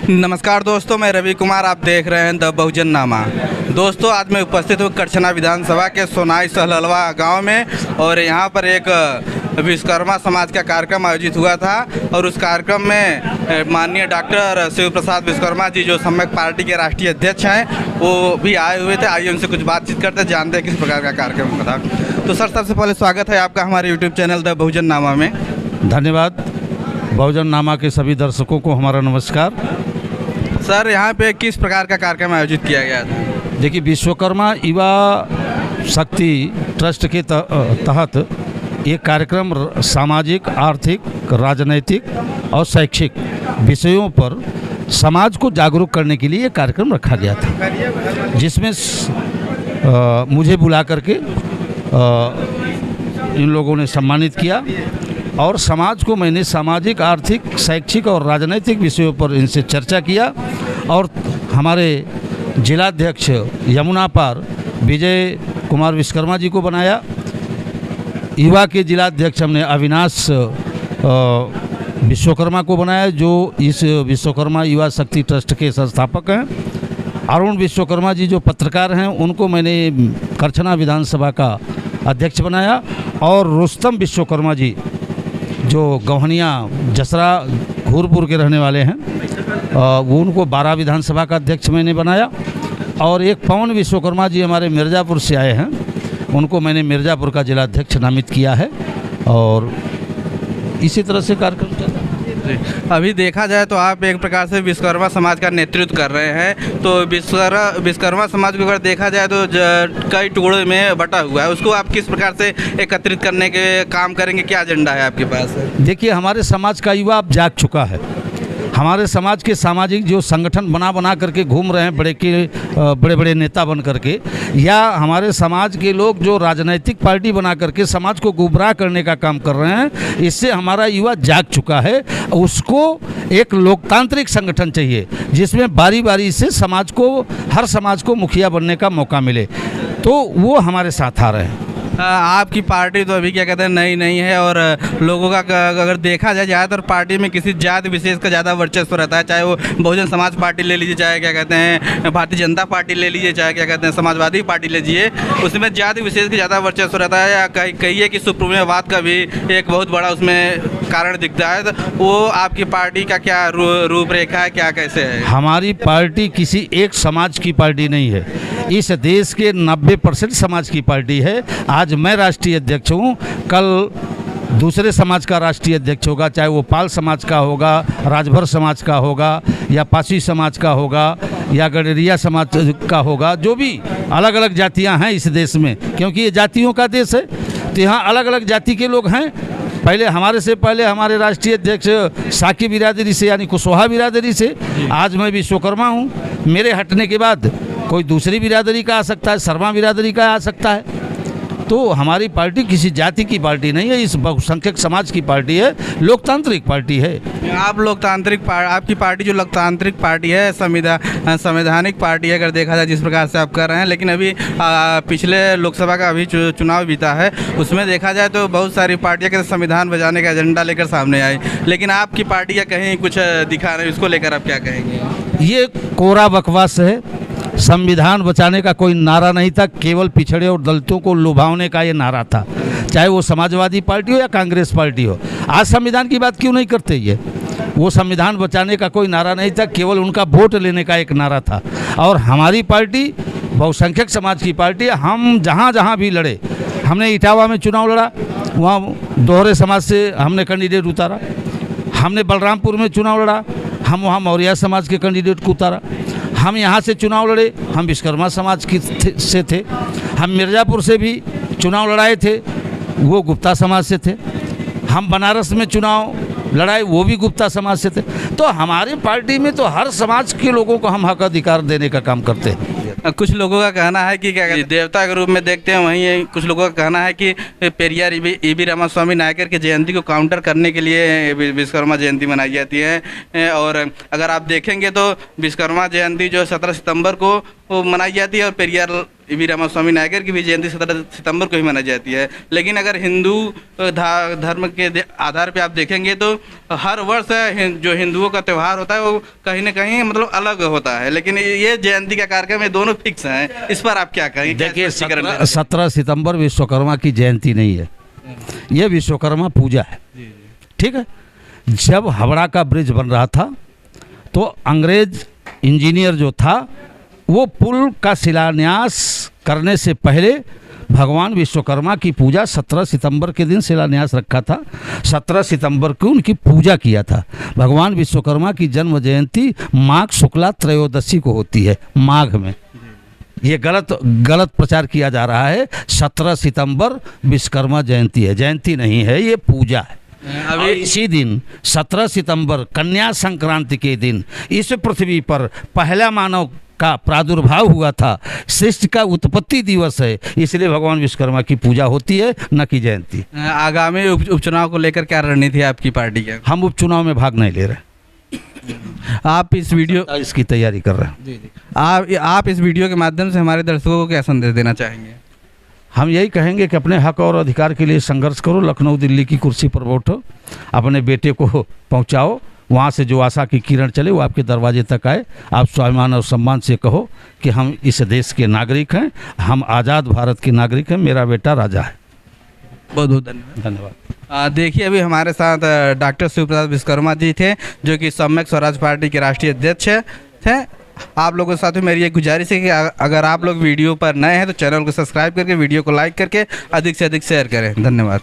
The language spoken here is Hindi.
नमस्कार दोस्तों, मैं रवि कुमार। आप देख रहे हैं द बहुजन नामा। दोस्तों, आज मैं उपस्थित हूँ करछना विधानसभा के सोनाई सहललवा गांव में और यहाँ पर एक विश्वकर्मा समाज का कार्यक्रम आयोजित हुआ था और उस कार्यक्रम में माननीय डॉक्टर शिव प्रसाद विश्वकर्मा जी, जो सम्यक पार्टी के राष्ट्रीय अध्यक्ष हैं, वो भी आए हुए थे। आइए उनसे कुछ बातचीत करते हैं, जानते हैं किस प्रकार का कार्यक्रम था। तो सर, सबसे पहले स्वागत है आपका हमारे यूट्यूब चैनल द बहुजन नामा में। धन्यवाद। बहुजन नामा के सभी दर्शकों को हमारा नमस्कार। सर, यहाँ पे किस प्रकार का कार्यक्रम आयोजित किया गया था? देखिए, विश्वकर्मा युवा शक्ति ट्रस्ट के तहत एक कार्यक्रम सामाजिक, आर्थिक, राजनैतिक और शैक्षिक विषयों पर समाज को जागरूक करने के लिए एक कार्यक्रम रखा गया था, जिसमें मुझे बुला करके इन लोगों ने सम्मानित किया और समाज को मैंने सामाजिक, आर्थिक, शैक्षिक और राजनीतिक विषयों पर इनसे चर्चा किया। और हमारे जिलाध्यक्ष यमुना पार विजय कुमार विश्वकर्मा जी को बनाया। युवा के जिलाध्यक्ष हमने अविनाश विश्वकर्मा को बनाया, जो इस विश्वकर्मा युवा शक्ति ट्रस्ट के संस्थापक हैं। अरुण विश्वकर्मा जी जो पत्रकार हैं, उनको मैंने करछना विधानसभा का अध्यक्ष बनाया। और रुस्तम विश्वकर्मा जी जो गौहनिया जसरा घूरपुर के रहने वाले हैं, वो उनको 12 विधानसभा का अध्यक्ष मैंने बनाया। और एक पवन विश्वकर्मा जी हमारे मिर्ज़ापुर से आए हैं, उनको मैंने मिर्ज़ापुर का जिलाध्यक्ष नामित किया है। और इसी तरह से कार्यक्रम चल रहा है। अभी देखा जाए तो आप एक प्रकार से विश्वकर्मा समाज का नेतृत्व कर रहे हैं। तो विश्वकर्मा समाज को अगर देखा जाए तो कई टुकड़ों में बटा हुआ है, उसको आप किस प्रकार से एकत्रित करने के काम करेंगे? क्या एजेंडा है आपके पास? देखिए, हमारे समाज का युवा अब जाग चुका है। हमारे समाज के सामाजिक जो संगठन बना करके घूम रहे हैं, बड़े बड़े नेता बन करके, या हमारे समाज के लोग जो राजनीतिक पार्टी बना करके समाज को गुमराह करने का काम कर रहे हैं, इससे हमारा युवा जाग चुका है। उसको एक लोकतांत्रिक संगठन चाहिए जिसमें बारी बारी से हर समाज को मुखिया बनने का मौका मिले, तो वो हमारे साथ आ रहे हैं। आपकी पार्टी तो अभी क्या कहते हैं नई है और लोगों का अगर देखा जाए ज़्यादातर पार्टी में किसी जाति विशेष का ज़्यादा वर्चस्व रहता है, चाहे वो बहुजन समाज पार्टी ले लीजिए, चाहे क्या कहते हैं भारतीय जनता पार्टी ले लीजिए, चाहे क्या कहते हैं समाजवादी पार्टी ले लीजिए, उसमें जाति विशेष का ज़्यादा वर्चस्व रहता है। या कहिए कि सुप्रीमवाद का भी एक बहुत बड़ा उसमें कारण दिखता है। तो वो आपकी पार्टी का क्या रूपरेखा है, क्या कैसे है? हमारी पार्टी किसी एक समाज की पार्टी नहीं है, इस देश के 90% समाज की पार्टी है। आज मैं राष्ट्रीय अध्यक्ष हूँ, कल दूसरे समाज का राष्ट्रीय अध्यक्ष होगा, चाहे वो पाल समाज का होगा, राजभर समाज का होगा, या पासी समाज का होगा, या गडरिया समाज का होगा। जो भी अलग अलग जातियाँ हैं इस देश में, क्योंकि ये जातियों का देश है, तो यहाँ अलग अलग जाति के लोग हैं। पहले हमारे राष्ट्रीय अध्यक्ष साकी बिरादरी से यानी कुशवाहा बिरादरी से, आज मैं विश्वकर्मा हूँ। मेरे हटने के बाद कोई दूसरी बिरादरी का आ सकता है, शर्मा बिरादरी का आ सकता है। तो हमारी पार्टी किसी जाति की पार्टी नहीं है, इस बहुसंख्यक समाज की पार्टी है, लोकतांत्रिक पार्टी है। आपकी पार्टी जो लोकतांत्रिक पार्टी है, संवैधानिक पार्टी है अगर देखा जाए जिस प्रकार से आप कर रहे हैं। लेकिन अभी पिछले लोकसभा का अभी चुनाव बीता है, उसमें देखा जाए तो बहुत सारी पार्टियां के संविधान बचाने का एजेंडा लेकर सामने आई, लेकिन आपकी पार्टी का कहीं कुछ दिखा रहे, उसको लेकर आप क्या कहेंगे? ये कोरा बकवास है। संविधान बचाने का कोई नारा नहीं था, केवल पिछड़े और दलितों को लुभाने का ये नारा था, चाहे वो समाजवादी पार्टी हो या कांग्रेस पार्टी हो। आज संविधान की बात क्यों नहीं करते? ये वो संविधान बचाने का कोई नारा नहीं था, केवल उनका वोट लेने का एक नारा था। और हमारी पार्टी बहुसंख्यक समाज की पार्टी है। हम जहाँ भी लड़े, हमने इटावा में चुनाव लड़ा, वहाँ दोहरे समाज से हमने कैंडिडेट उतारा। हमने बलरामपुर में चुनाव लड़ा, हम वहाँ मौर्य समाज के कैंडिडेट को उतारा। हम यहाँ से चुनाव लड़े, हम विश्वकर्मा समाज से थे। हम मिर्ज़ापुर से भी चुनाव लड़ाए थे, वो गुप्ता समाज से थे। हम बनारस में चुनाव लड़ाए, वो भी गुप्ता समाज से थे। तो हमारी पार्टी में तो हर समाज के लोगों को हम हक अधिकार देने का काम करते हैं। कुछ लोगों का कहना है कि क्या देवता के रूप में देखते हैं, वहीं कुछ लोगों का कहना है कि पेरियार ईवी रामास्वामी नायकर की जयंती को काउंटर करने के लिए विश्वकर्मा जयंती मनाई जाती है। और अगर आप देखेंगे तो विश्वकर्मा जयंती जो 17 सितंबर को मनाई जाती है और पेरियार वी रामास्वामी नायकर की भी जयंती 17 सितंबर को ही मनाई जाती है। लेकिन अगर हिंदू धर्म के आधार पे आप देखेंगे तो हर वर्ष जो हिंदुओं का त्यौहार होता है वो कहीं ना कहीं मतलब अलग होता है, लेकिन ये जयंती का कार्यक्रम ये दोनों फिक्स हैं। इस पर आप क्या कहेंगे? देखिए 17 सितंबर विश्वकर्मा की जयंती नहीं है, ये विश्वकर्मा पूजा है। ठीक है। जब हावड़ा का ब्रिज बन रहा था तो अंग्रेज इंजीनियर जो था वो पुल का शिलान्यास करने से पहले भगवान विश्वकर्मा की पूजा 17 सितंबर के दिन शिलान्यास रखा था। 17 सितंबर को उनकी पूजा किया था। भगवान विश्वकर्मा की जन्म जयंती माघ शुक्ला त्रयोदशी को होती है, माघ में। ये गलत प्रचार किया जा रहा है। 17 सितंबर विश्वकर्मा जयंती है, जयंती नहीं है, ये पूजा है। अभी इसी दिन 17 सितंबर कन्या संक्रांति के दिन इस पृथ्वी पर पहला मानव का प्रादुर्भाव हुआ था। सृष्टि का उत्पत्ति दिवस है, इसलिए भगवान विश्वकर्मा की पूजा होती है, न कि जयंती। आगामी उपचुनाव को लेकर क्या रणनीति है आपकी पार्टी की? हम उपचुनाव में भाग नहीं ले रहे। आप इस वीडियो इसकी तैयारी कर रहे हैं। जी। आप इस वीडियो के माध्यम से हमारे दर्शकों को क्या संदेश देना चाहेंगे? हम यही कहेंगे कि अपने हक और अधिकार के लिए संघर्ष करो, लखनऊ दिल्ली की कुर्सी पर बैठो, अपने बेटे को पहुंचाओ, वहाँ से जो आशा की किरण चले वो आपके दरवाजे तक आए। आप स्वाभिमान और सम्मान से कहो कि हम इस देश के नागरिक हैं, हम आज़ाद भारत के नागरिक हैं, मेरा बेटा राजा है। बहुत बहुत धन्यवाद। देखिए अभी हमारे साथ डॉक्टर शिव प्रसाद विश्वकर्मा जी थे, जो कि सम्यक स्वराज पार्टी के राष्ट्रीय अध्यक्ष थे। आप लोगों के साथ मेरी एक गुजारिश है कि अगर आप लोग वीडियो पर नए हैं तो चैनल को सब्सक्राइब करके वीडियो को लाइक करके अधिक से अधिक शेयर करें। धन्यवाद।